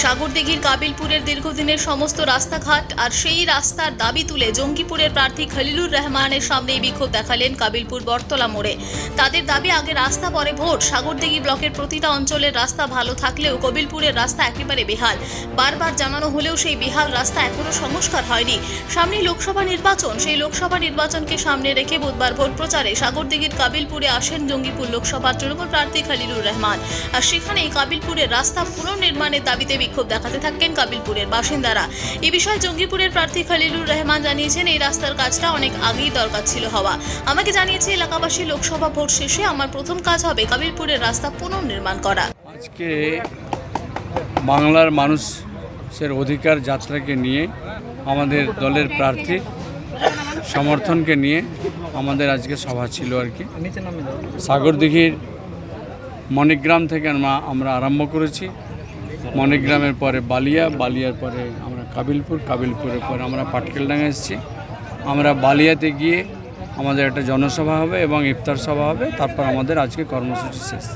সাগরদিঘির কাবিলপুরের দীর্ঘদিনের সমস্ত রাস্তাঘাট আর সেই রাস্তার দাবি তুলে জঙ্গিপুরের প্রার্থী খলিলুর রহমানের সামনেই বিক্ষোভ দেখালেন কাবিলপুর বটতলা মোড়ে। তাদের দাবি আগে রাস্তা পরে ভোট। সাগরদিঘি ব্লকের প্রতিটা অঞ্চলের রাস্তা ভালো থাকলেও কবিলপুরের রাস্তা একেবারে বেহাল। বারবার জানানো হলেও সেই বেহাল রাস্তা এখনো সংস্কার হয়নি। সামনে লোকসভা নির্বাচন, সেই লোকসভা নির্বাচনকে সামনে রেখে বুধবার ভোট প্রচারে সাগরদিঘির কাবিলপুরে আসেন জঙ্গিপুর লোকসভার তৃণমূল প্রার্থী খলিলুর রহমান। আর সেখানেই কাবিলপুরের রাস্তা পুনর্নির্মাণের দাবিতে বিক্ষোভ দেখাতে থাকেন কাবিলপুরের বাসিন্দারা। এই বিষয়ে জঙ্গিপুরের প্রার্থী খলিলুর রহমান জানিয়েছেন, এই রাস্তার কাজটা অনেক আগেই দরকার ছিল হওয়া। আমাকে জানিয়েছে এলাকাবাসী, লোকসভা ভোট শেষে আমার প্রথম কাজ হবে কাবিলপুরের রাস্তা পুনর্নির্মাণ করা। আজকে বাংলার মানুষের অধিকার যাত্রাকে নিয়ে আমাদের দলের প্রার্থী সমর্থনকে নিয়ে আমাদের আজকে সভা ছিল আর কি। সাগরদিঘির মণিগ্রাম থেকে আমরা আরম্ভ করেছি। মণিগ্রামের পরে বালিয়ার পরে আমরা কাবিলপুরের পরে আমরা পাটকেলডাঙ্গা এসেছি। আমরা বালিয়াতে গিয়ে আমাদের একটা জনসভা হবে এবং ইফতার সভা হবে, তারপর আমাদের আজকে কর্মসূচি শেষ।